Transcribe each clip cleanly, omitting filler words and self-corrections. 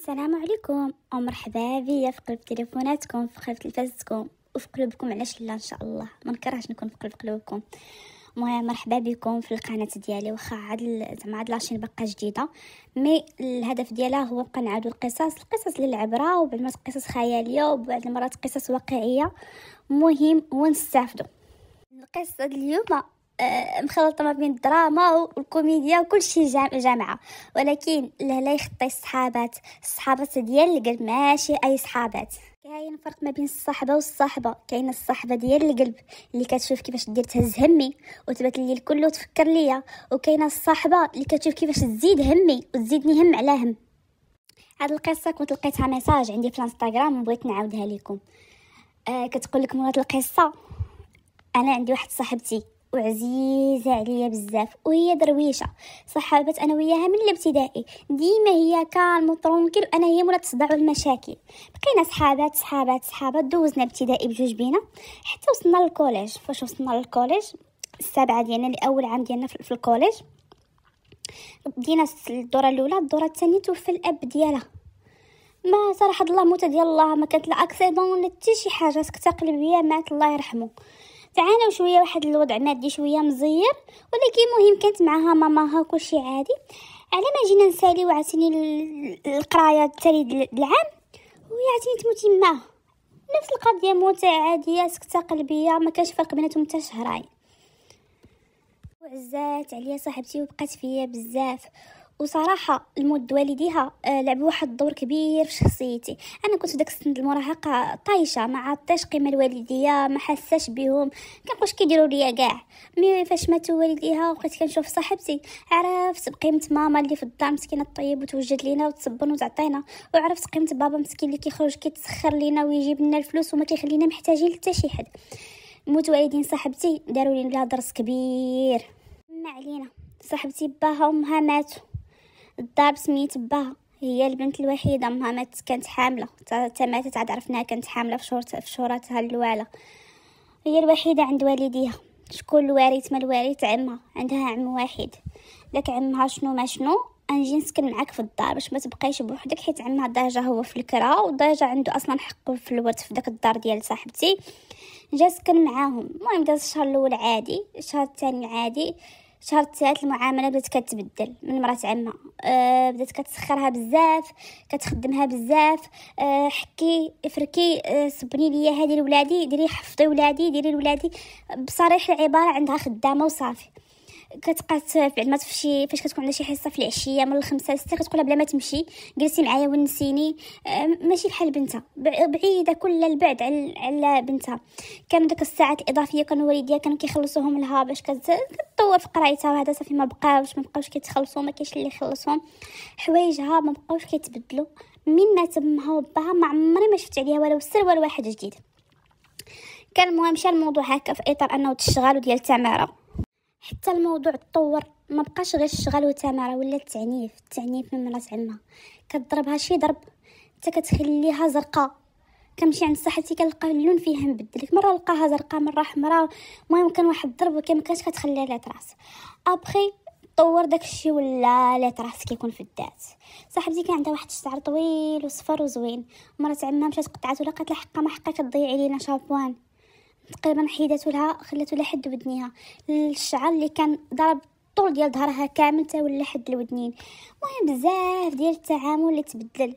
السلام عليكم ومرحبا بيا في قلب تليفوناتكم، في قلب تلفازتكم وفي قلوبكم. علاش لا؟ ان شاء الله ما نكرهش نكون في قلب قلوبكم. المهم مرحبا بكم في القناه ديالي. واخا عاد لاشين باقا جديده، مي الهدف ديالها هو بقى نعاودوا القصص للعبره، وبعض المرات قصص خياليه وبعض المرات قصص واقعيه. المهم هو نستافدوا. القصه اليوم مخلطه ما بين الدراما والكوميديا وكل شيء جامعه، ولكن لا يخطي الصحابات ديال القلب، ماشي اي صحابات. كاين فرق ما بين الصحبه والصاحبه. كاين الصحبه ديال القلب اللي كتشوف كيفاش دير تهز همي وتبات الليل كله تفكر ليا، وكاين الصحبه اللي كتشوف كيفاش تزيد همي وتزيدني هم على هم. هاد القصه كنت لقيتها ميساج عندي في الانستغرام وبغيت نعاودها لكم. كتقول لك مرات القصه: انا عندي واحد صاحبتي وعزيزه عليا بزاف، وهي درويشه، صحابات انا وياها من الابتدائي، ديما هي كان مترونكل وانا هي مولا تصدع المشاكل. بقينا صحابات دوزنا الابتدائي بجوج بينا حتى وصلنا للكوليج. فاش وصلنا للكوليج السابعه ديالنا، الاول عام ديالنا في الكوليج، بدينا الدوره الاولى. الدوره الثانيه توفى الاب ديالها، ما صراحه الله موتة ديال الله، ما كانت لا اكسيدون ولا حتى شي حاجه، سكته قلبيه، مات الله يرحمه. تعانوا شويه، واحد الوضع مادي شويه مزير، ولكن مهم كانت معها ماماها كلشي عادي. على ما جينا نسالي وعاتني القرايه التالي العام، وهي عاتني تموت يماه. نفس القضيه، موتة عاديه، سكته قلبيه، ما كانش فرق بيناتهم حتى شهرين. وعزات عليا صاحبتي وبقات فيا بزاف. وصراحه الموت والديها لعبوا واحد الدور كبير في شخصيتي. انا كنت في داك السن المراهقه طايشه، ما عطيش قيمه لوالديا، ما حساش بهم، كنقولش كيديروا ليا كاع. مي فاش ماتوا والديها وبقيت كنشوف صاحبتي، عرفت بقيمه ماما اللي في الدار مسكينه طيب وتوجد لينا وتصبن وتعطينا، وعرفت قيمه بابا مسكين اللي كيخرج كيتسخر لينا ويجيب لنا الفلوس وما كيخلينا محتاجين حتى شي حد. موت والدين صاحبتي داروا لي درس كبير. ما علينا، صاحبتي باها وامها ماتوا، الدار بسميت باها، هي البنت الوحيده. امها ماتت كانت حامله، حتى ماتت عاد عرفناها كانت حامله في شهورتها الاولى. هي الوحيده عند والديها. شكون الوارث؟ ما الوارث عمها، عندها عم واحد. داك عمها شنو ما شنو، انجي نسكن معاك في الدار باش ما تبقايش بوحدك، حيت عمها ديجا هو في الكرا وديجا عنده اصلا حق في الورث في داك الدار ديال صاحبتي. جا سكن معاهم. المهم داز الشهر الاول عادي، الشهر الثاني عادي، الشهر الثالث المعامله بدات كتبدل من مرات عمها. بدات كتسخرها بزاف، كتخدمها بزاف. حكي افركي، سبني ليا هذه لولادي، ديري حفظي ولادي، ديري لولادي. بصريح العباره عندها خدامه وصافي. كتبقى بعد ما تفشي فاش كتكون عندها شي حصه في العشيه من 5 ل6 كتقولها بلا ما تمشي جلسي معايا ونسيني. ماشي بحال بنتها، بعيده كل البعد على بنتها. كانوا داك الساعات الاضافيه كانوا والديها كانوا كيخلصوهم لها باش كتطور في قرايتها، وهذا صافي ما بقاوش كيتخلصوا، ما كاينش اللي يخلصهم. حوايجها ما بقاوش كيتبدلوا. من مات امها وباها ما عمري ما شفت عليها ولا سروال واحد جديد. كان المهم مشى الموضوع هكا في اطار انه تشتغل وديال التماره، حتى الموضوع تطور، ما بقاش غير الشغل والتماره، ولا التعنيف من مرات عمها. كتضربها شي ضرب حتى كتخليها زرقاء. كنمشي عند صاحبتي كنلقى اللون فيها مبدل، مره لقاها زرقاء مره حمراء. المهم كان واحد الضرب وكان ما كانش كتخليها لا تراس. ابخي طور داكشي ولا لا تراس كيكون في الذات. صاحبتي كان عندها واحد الشعر طويل وصفر وزوين، مرات عمها مشات قطعته، لقات لها حقه ما حقه كتضيع علينا شابوان. تقريبا حيدته لها، خلاتو لحد ودنيها. الشعر اللي كان ضرب طول ديال ظهرها كامل تا ولا حد الودنين. المهم بزاف ديال التعامل اللي تبدل.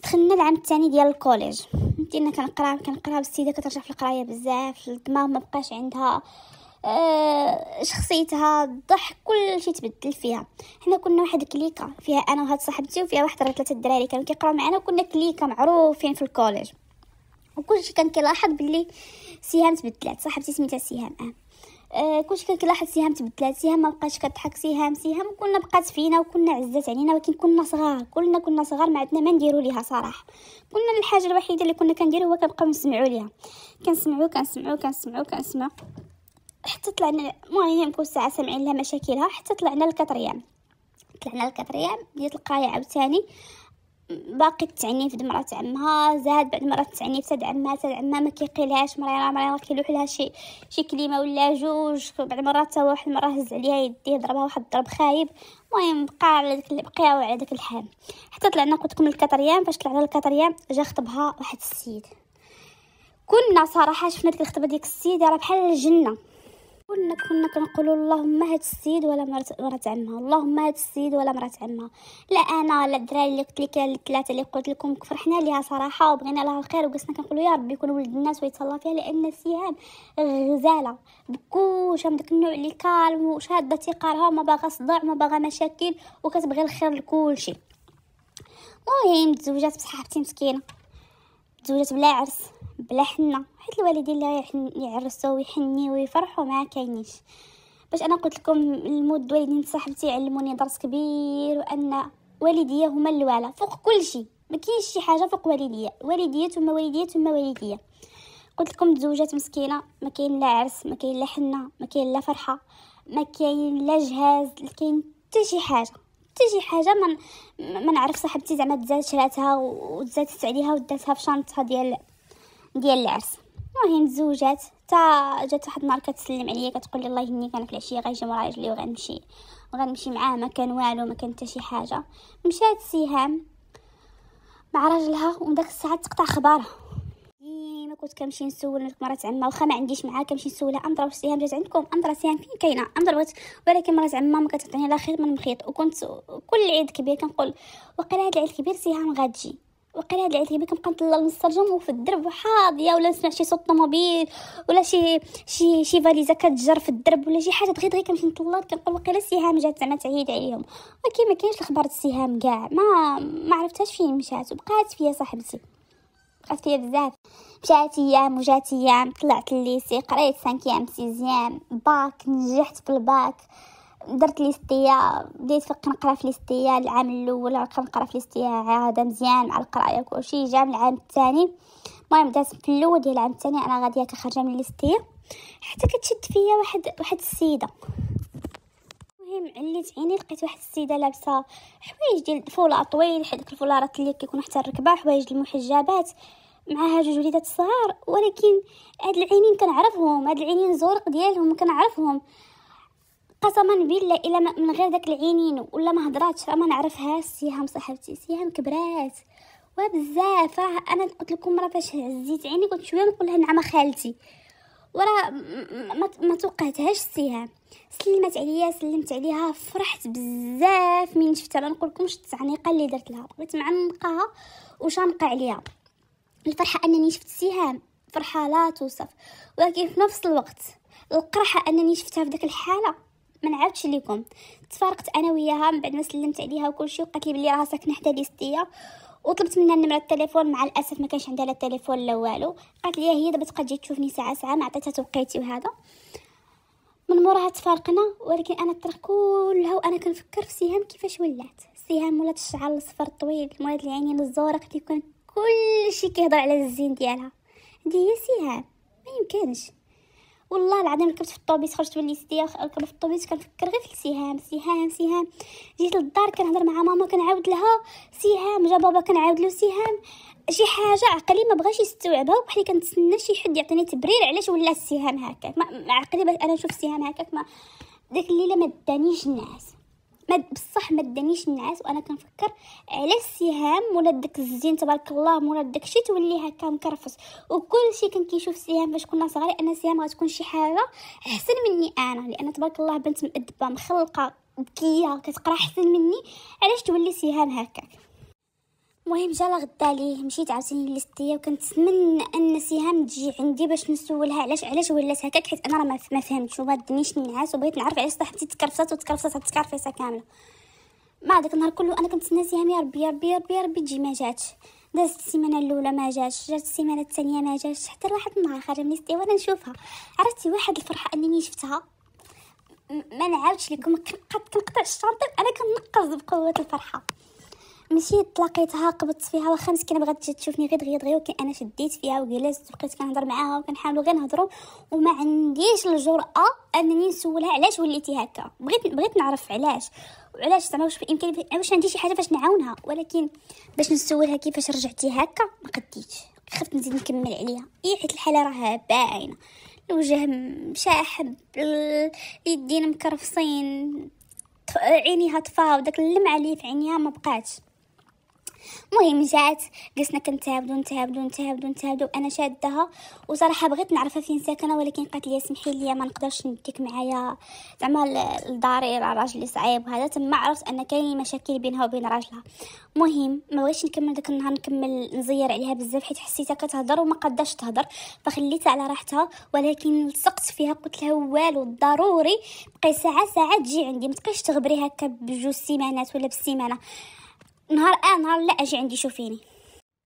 دخلنا العام الثاني ديال الكوليج، بدينا كنقرا بالسيده كترجع في القرايه بزاف، الدماغ ما بقاش عندها شخصيتها، الضحك، كل شيء تبدل فيها. حنا كنا واحد كليكه فيها انا وهاد صاحبتي، وفيها واحد 3 الدراري كانوا كيقراو معنا، وكنا كليكه معروفين في الكوليج. وكلشي كان كيلاحظ باللي سهام تبدلات. صاحبتي سميتها سهام. كلشي كان كيلاحظ سهام تبدلات، سهام ما بقاش كتضحك، سهام كنا بقات فينا وكنا عزات علينا، ولكن كنا صغار، كنا صغار، ما عندنا ما نديروا ليها صراحه. كنا الحاجه الوحيده اللي كنا كنديروا هو كنبقاو نسمعوا ليها، كنسمعوا حتى طلعنا. المهم كل ساعه سامعين لها مشاكلها حتى طلعنا الكاتريام بديت القرايه عاوتاني. باقي التعنيف د مرات عمها زاد، بعد مرات التعنيف تاع عمها ما كيقيلهاش، مريره كيلوح لها شي كلمه ولا جوج. بعد مرات حتى واحد المره هز عليها يديه ضربها واحد الضرب خايب. المهم بقى على داك بقاو على داك الحال حتى طلعنا. قلت لكم الكاتريام، فاش طلعنا الكاتريام جا خطبها واحد السيد. كنا صراحه شفنا ديك الخطبه ديك السيد راه بحال الجنه. كنا كنقولوا اللهم هاد السيد ولا مرات عمها، اللهم هاد السيد ولا مرات عمها. لا انا لا الدراري اللي قلت لك الثلاثه اللي قلت لكم فرحنا ليها صراحه وبغينا لها الخير، وقسنا كنقولوا يا ربي يكون ولد الناس ويتهلا فيها، لان سهام غزاله بكوش من داك النوع اللي كالم وشاده تيقارها وما باغا صداع وما باغا مشاكل وكتبغي الخير لكل شيء. المهم تزوجات بصحابتي مسكينه، تزوجات بلا عرس بلا حنه، حيت الوالدين اللي يعرسوا ويحنيوا ويفرحوا ما كاينيش. باش انا قلت لكم المود والدين صاحبتي علموني درس كبير، وان والديه هما الوالا فوق كل شيء، ما كاينش شي حاجه فوق والديه، والديه ثم والديه ثم والديه. قلت لكم تزوجات مسكينه، ما كاين لا عرس، ما كاين لا حنه، ما كاين لا فرحه، ما كاين لا جهاز، كاين حتى شي حاجه ما نعرف. صاحبتي زعما تزاد شراتها وتزادت عليها وداتها في شنطتها ديال العرس. المهم تزوجات تا جات واحد النهار كتسلم عليا كتقول لي الله يهنيك انا في العشيه غيجي مرا رجلي وغنمشي معاه، ما كان والو ما كان حتى شي حاجه. مشات سهام مع راجلها وداك الساعه تقطع خبارها. ديما كنت كنمشي نسول مرات عمها واخا ما عنديش معاها، كنمشي نسولها انظر واش سهام جات عندكم، انظر سهام فين كاينه، انظر ولكن مرات عمها ما كتعطيني لا خير من مخيط. وكنت كل عيد كبير كنقول وقيلا هذا العيد الكبير سهام غتجي، وقيلا هاد العيد الكبير كنبقى نطلع المسترجم وفي الدرب وحاضيه، ولا نسمع شي صوت طوموبيل ولا شي فاليزه كتجر في الدرب ولا شي حاجه دغيا كنمشي نطلع كنقول وقيلا سهام جات زعما تعيد عليهم. ولكن ما كاينش الاخبار السهام كاع، ما عرفتهاش فين مشات، وبقات فيا صاحبتي بقات فيا بزاف. مشات ايام وجات ايام، طلعت الليسي قريت 5 6 باك، نجحت في الباك، درت ليستيا، بديت كنقرا في ليستيا العام الاول، كنقرا في ليستيا عاده مزيان مع القرايه وكلشي. جا من العام الثاني، المهم بدات في الاول ديال العام الثاني انا غاديه كخرجه من ليستيا حتى كتشد فيا واحد السيده. المهم عليت عيني لقيت واحد السيده لابسه حوايج ديال الفولا طويل، ديك الفولارات اللي كيكونوا حتى الركبه، حوايج المحجبات، معها 2 وليدات صغار. ولكن هاد العينين كنعرفهم، هاد العينين الزرق ديالهم كنعرفهم قسما بالله الا من غير داك العينين ولا ما هضراتش ما نعرفها. سهام صاحبتي سهام كبرات وبزاف. انا قلت لكم مره فاش هزيت عيني كنت شويه نقول لها نعم خالتي، ورا ما توقعتهاش. سهام سلمت عليا، سلمت عليها، فرحت بزاف من شفتها. لا نقول لكمش التعنيقه اللي درت لها، بغيت نعنقها وشنقه عليها. الفرحه انني شفت سهام فرحه لا توصف، ولكن في نفس الوقت القرحه انني شفتها في داك الحاله ما نعاودش لكم. تفارقت انا وياها من بعد ما سلمت عليها وكل شيء، وقالت لي بلي راها ساكنه حدا ليستيا، وطلبت منها نمره التليفون. مع الاسف ما كانش عندها لا تليفون لا والو. قالت لي هي دابا تبقى تجي تشوفني ساعه ما عطيتها توقيتي وهذا. من موراها تفارقنا، ولكن انا الطريق كلها وانا كنفكر في سهام كيفاش ولات. سهام ولات الشعر الصفر الطويل، ولات العينين الزرق، كيكون كل شيء كيهضر على الزين ديالها. هذه هي سهام، ما يمكنش والله العظيم. ركبت في الطوبيس خرجت من ليستيا، ركبت في الطوبيس كنفكر غير في سهام. جيت للدار كنهضر مع ماما كنعاود لها سهام، جا بابا كنعاود له سهام. شي حاجه عقلي ما بغاش يستوعبها، وبحالي كنتسنى شي حد يعطيني تبرير علاش ولات سهام هكاك. ما عقلي باش انا نشوف سهام هكاك. ما ديك الليله ما دانيش الناس، ما دانيش الناس. وانا كنفكر علاش سهام ولات داك الزين تبارك الله، ولات داك الشيء تولي هكا مكرفس. وكل شيء كان كيشوف سهام فاش كنا صغار ان سهام غتكون شي حاجه احسن مني انا، لان تبارك الله بنت مؤدبه مخلقه ذكيه كتقرا احسن مني. علاش تولي سهام هكاك؟ المهم جا غدا ليه مشيت عاوتاني للستيه، وكنتمنى ان سهام تجي عندي باش نسولها علاش ولات هكاك، حيت انا راه ما فهمتش وما دنيش النعاس، وبغيت نعرف علاش صاحبتي تكرفصات التكرفيسه كامله. ما داك النهار كله انا كنتسنى سهام يا ربي يا ربي يا ربي يا ربي تجي. ما جاتش. دازت السيمانه الاولى ما جاتش، جات السيمانه الثانيه ما جاتش، حتى واحد النهار خارجه من الستيه وانا نشوفها. عرفتي واحد الفرحه انني شفتها ما نعاودش لكم. كنقطع الشنطه انا كننقز بقوه الفرحه. مشيت تلاقيتها قبضت فيها، واخا مسكينه بغات تجي تشوفني غير دغيا، ولكن انا شديت فيها وجلست وبقيت كنهضر معاها وكنحاولوا غير نهضروا، وما عنديش الجرأه انني نسولها علاش وليتي هكا. بغيت نعرف وعلاش زعما واش بامكاني واش عندي شي حاجه باش نعاونها، ولكن باش نسولها كيفاش رجعتي هكا ما قديتش. خفت نزيد نكمل عليها حيت الحاله راه باينه، الوجه مشاحب، اليدين مكرفصين، عينيها طفاها وداك اللمعه اللي في عينيها ما بقاتش. المهم جات جلسنا كنتهابدو انا شادها. وصراحه بغيت نعرفها فين ساكنه، ولكن قالت لي سمحي لي ما نقدرش نديك معايا زعما لداري راجلي صعيب وهذا. تما عرفت ان كاين مشاكل بينها وبين راجلها. المهم ما بغيتش نكمل داك النهار نكمل نزير عليها بزاف، حيت حسيتها كتهضر وما قداش تهضر، فخليتها على راحتها. ولكن لصقت فيها قلت لها والو ضروري بقي ساعه تجي عندي، ما تبقيش تغبري هكا بجوج سيمانات ولا بالسيمانه، نهار لا اجي عندي شوفيني.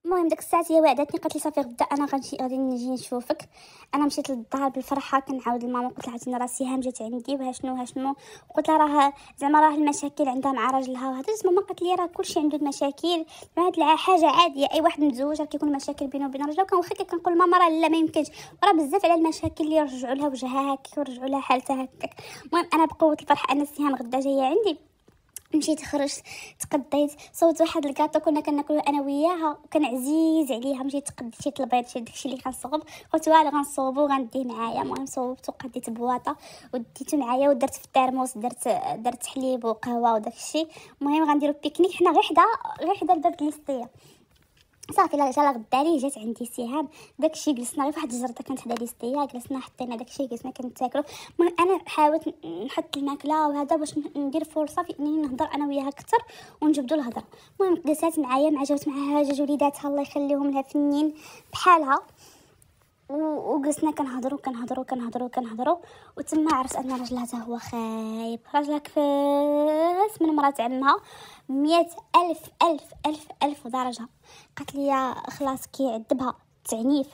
المهم ديك الساعه هي وعدتني، قالت لي صافي غدا انا غادي نجي نشوفك. انا مشيت للدار بالفرحه كنعاود لماما، قلت لها عاوتاني راه سهام جات عندي وها شنو قلت لها راه زعما راه المشاكل عندها مع راجلها وهذا. ماما قالت لي راه كلشي عنده المشاكل، هاد حاجه عاديه، اي واحد متزوج راه كيكون مشاكل بينه وبين راجله. وكان واخا كنقول ماما راه لا ما يمكنش، راه بزاف على المشاكل اللي يرجعوا لها وجهها هكاك ويرجعوا لها حالتها هكاك. المهم انا بقوه الفرحه ان سهام غدا جايه عندي، مشيت خرجت تقضيت، صوت واحد الكاطو كنا كناكلو انا وياها وكان عزيز عليها. مشيت تقديت شي البيض، شي داكشي اللي كنصوب، قلت والو غنصوبو غنديه معايا. المهم صوبته وقديت بواطه وديته معايا ودرت في الترموس، درت حليب وقهوه وداكشي. المهم غنديرو بيكنيك حنا غير حدا الباب ليستيه. صافي لا جا غدا لي جات عندي سهام، داكشي جلسنا غير فواحد الجرده كانت حدا ليستيا، جلسنا حطينا داكشي جلسنا كنتاكلو. المهم انا حاولت نحط الماكله وهذا باش ندير فرصه في انني نهضر انا وياها اكثر ونجبدوا الهضره. المهم جلسات معايا مع جاوت معاها جوج وليداتها الله يخليهم لها فنين بحالها، وجلسنا كنهضروا وتما عرفت ان راجلها حتى هو خايب. راجلها كفاس من مرات عمها 100,000 درجه. قالت لي خلاص كيعذبها تعنيف،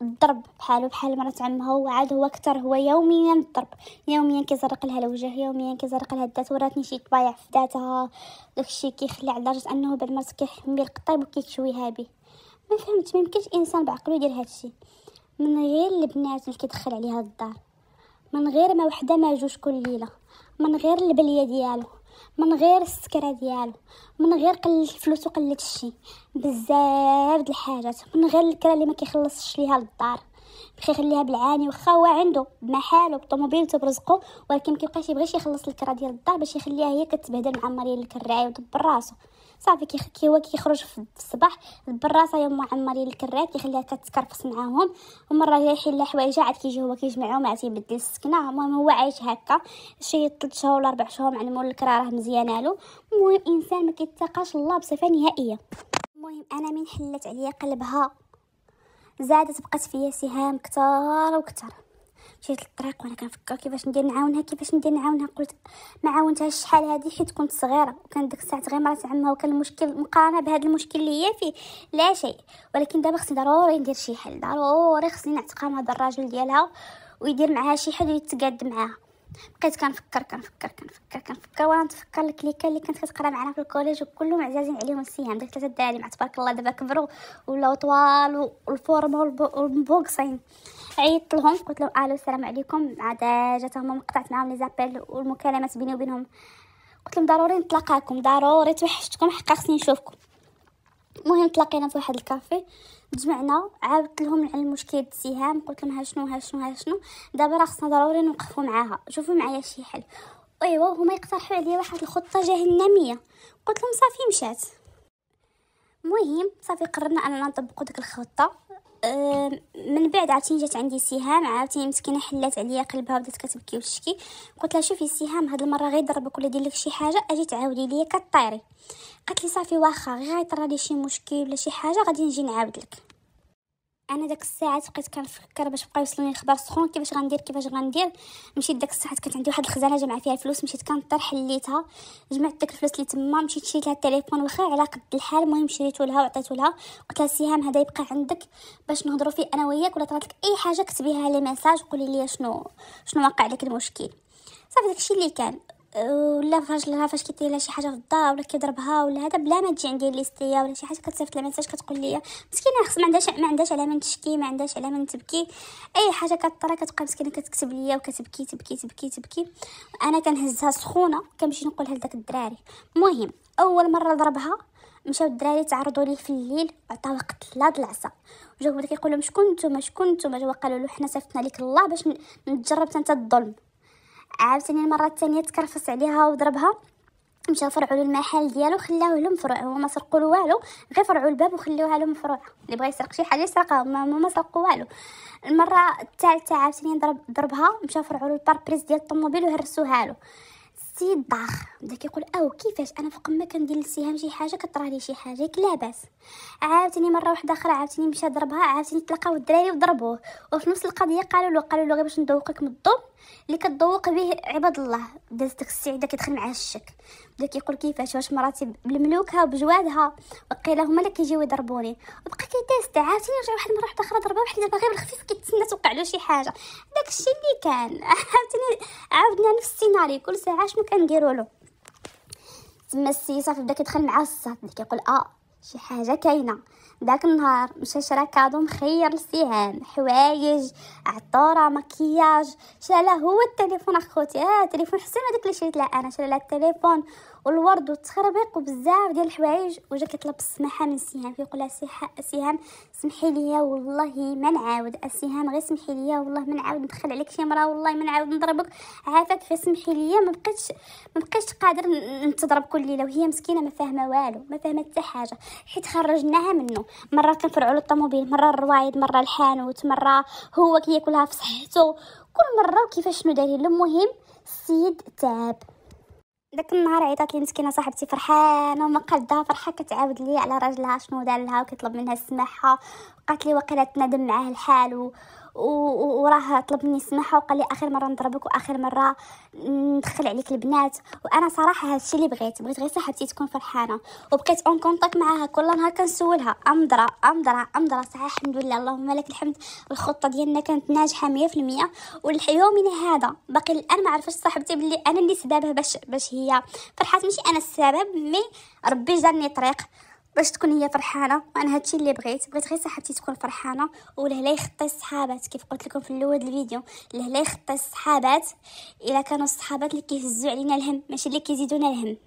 الضرب بحال مرات عمها، وعاد هو اكثر، هو يوميا الضرب، يوميا كيزرق لها الوجه، يوميا كيزرق لها الذات. وراتني شي طبايع في ذاتها داكشي كيخلي على درجه انه بعد مرات كيحمي القطيب وكيتشويها به. ما فهمتش، ما يمكنش انسان بعقلو يدير هادشي من غير البنات اللي كيدخل عليها الدار، من غير ما وحده ما جوج كل ليله، من غير البليه ديالو، من غير السكره ديالو، من غير قله الفلوس وقله الشي، بزاف د الحاجات، من غير الكرا اللي ما كيخلصش ليها للدار، كيخليها بالعاني. واخا هو عنده بمحالو بطوموبيلته برزقو، ولكن ما كيبقاش يبغيش يخلص الكرا ديال الدار باش يخليها هي كتبهدل مع مريم الكراعي ودبر راسو. صافي هو كيخرج في الصباح دبر راسها يا معمرين الكراعي، كيخليها كتكرفس معاهم، ومره يحل لها حوايج عاد كيجي هو كيجمعهم عاد يبدل السكنه. المهم هو عايش هكا شي 3 شهور ولا 4 شهور مع المول الكرا راه مزيانه له. المهم انسان ما كيتقاش الله بصفه نهائيه. المهم انا من حلت عليا قلبها زادت بقات فيا سهام كتار وكتار. مشيت للطريق وانا كنفكر كيفاش ندير نعاونها قلت ما عاونتهاش شحال هذه حيت كنت صغيره، وكان ديك الساعه غير مرات عمها، وكان المشكل مقارنه بهذا المشكل اللي هي فيه لا شيء. ولكن دابا خصني ضروري ندير شي حل، ضروري خصني نعتقها مع هذا الراجل ديالها ويدير معها شي حل ويتقاد معاها. بقيت كنفكر وانا نتفكر الكليكه اللي كانت كتقرا معنا في الكوليج وكلهم معزازين عليهم السيام. داك 3 الدراري مع تبارك الله دابا كبروا ولاو طوال والفورم والبوكسين. عيطت لهم قلت لهم الو السلام عليكم، عاد جات هما قطعت معاهم لي زابيل والمكالمات بيني وبينهم. قلت لهم ضروري نتلاقاكم، ضروري توحشتكم، حقا خصني نشوفكم. المهم تلاقينا في واحد الكافي، تجمعنا، عاودت لهم على المشكل د سهام، قلت لهم ها شنو دابا راه خصنا ضروري نوقفوا معاها، شوفوا معايا شي حل. ايوا هما يقترحوا عليا واحد الخطه جهنميه، قلت لهم صافي مشات. المهم صافي قررنا اننا نطبقوا ديك الخطه. من بعد عاوتاني جات عندي سهام، عاوتاني مسكينه حلات عليا قلبها وبدات كتبكي وتشكي. قلت لها شوفي سهام هاد المره غير ضربك ولا يدير لك شي حاجه اجي تعاودي ليا كطيري. قالت لي صافي واخا غير يطرى لي شي مشكل ولا شي حاجه غادي نجي نعاود لك. انا داك الساعات بقيت كنفكر باش بقى يوصلوني الخبر سخون كيفاش غندير. مشيت داك الساعات كانت عندي واحد الخزانه جمع فيها الفلوس، مشيت كنطير حليتها، جمعت داك الفلوس اللي تما، مشيت شريت لها التليفون واخا على قد الحال. المهم شريته لها وعطيته لها، قلت لها سهام هذا يبقى عندك باش نهضروا فيه انا وياك، ولا طرات لك اي حاجه كتبيها لي ميساج قولي لي شنو واقع لك المشكل. صافي داكشي اللي كان. ولا راجلها فاش كيدير لها شي حاجه في الدار ولا كيضربها ولا هذا بلا ما تجي عندي ليستيا ولا شي حاجه كتصيفط لها ميساج كتقول لي مسكينه خص ما عندهاش على من تشكي، ما عندهاش على من تبكي، اي حاجه كطرا كتبقى مسكينه كتكتب لي وكتبكي تبكي. انا كنهزها سخونه كنمشي نقولها لداك الدراري. المهم اول مره ضربها مشاو الدراري تعرضوا ليه في الليل وعطاوه قتله العصا، وجاو بدا كيقول لهم شكون نتوما جاوا قالوا له حنا صيفطنا لك الله باش نتجرب حتى الظلم. عاوتاني المره الثانيه تكرفس عليها وضربها، مشاو فرعوا له المحل ديالو، خلاوه له مفروع، هو ما سرقوا له والو، غير فرعوا الباب وخلوها له مفروع. اللي بغى يسرق شي حاجه يسرقها، ما سرقوا والو. المره الثالثه عاوتاني ضربها، مشاو فرعوا له الباربريز ديال الطوموبيل وهرسوها له. السيد ضاخ بدا كيقول كيفاش انا فوق ما كندير للسهام شي حاجه كطرى لي شي حاجه، ياك لاباس. عاوتاني مره واحده اخرى عاوتاني مشى ضربها، عاوتاني تلاقاو الدراري وضربوه. وفي نفس القضيه قالوا له غير باش ندوقك من الظلم اللي كتذوق به عباد الله. داز داك السعيده كيدخل مع الشك، بدا كيقول كيفاش واش مراتي بالملوكها وبجوادها وقيله هما اللي كيجيو يضربوني. وبقى كيتيست، عاوتاني رجع واحد المره واحده اخرى ضربها واحد دابا غير بالخفيف كيتسنى توقع له شي حاجه. داك الشيء اللي كان. عاوتاني عاودنا نفس السيناريو كل ساعه شنو كنديروا له. تما السي صافي بدا كيدخل مع الصاد، بدا كيقول شي حاجه كاينه. داك النهار مشى شرا كادو مخير للسهام، حوايج، عطوره، مكياج، شالا هو التليفون اخوتي. التليفون حسن هذاك اللي شريت لها انا، شرا لها التليفون والورد والتخربيق وبزاف ديال الحوايج. وجا كيطلب السماحه من السهام، كيقول لها السهام سمحي لي والله ما نعاود، السهام غير سمحي لي والله ما نعاود ندخل عليك شي مرة، والله ما نعاود نضربك، عافاك غير سمحي لي. ما بقيتش قادر نتضرب كل ليله. وهي مسكينه ما فاهمه والو، ما فاهمه حتى حاجه، حيت خرجناها منه. مره كنفرعوا له الطوموبيل، مره الروايد، مره الحانوت، مره هو كياكلها في صحته، كل مره وكيفاش شنو دايرين. المهم السيد تعب. داك النهار عيطات لي مسكينه صاحبتي فرحانه وما قدها فرحه، كتعاود لي على راجلها شنو دار لها وكيطلب منها السماحه. قالت لي واقيلا تندم معاه الحال وراه طلب مني السماحه وقال لي اخر مره نضربك واخر مره ندخل عليك البنات. وانا صراحه هادشي اللي بغيت غير صاحبتي تكون فرحانه. وبقيت اون كونتاكت معاها، كل نهار كنسولها امضره صح الحمد لله اللهم لك الحمد، الخطه ديالنا كانت ناجحه 100%. واليومين هذا باقي الان ما عرفتش صاحبتي باللي انا اللي سببها باش هي فرحات، ماشي انا السبب، مي ربي جاني طريق باش تكون هي فرحانه. وانا هادشي اللي بغيت غير صاحبتي تكون فرحانه. ولهلا يخطي الصحابات كيف قلت لكم في الاول الفيديو، لهلا يخطي الصحابات الا كانوا الصحابات اللي كيهزوا علينا الهم ماشي اللي كيزيدونا الهم.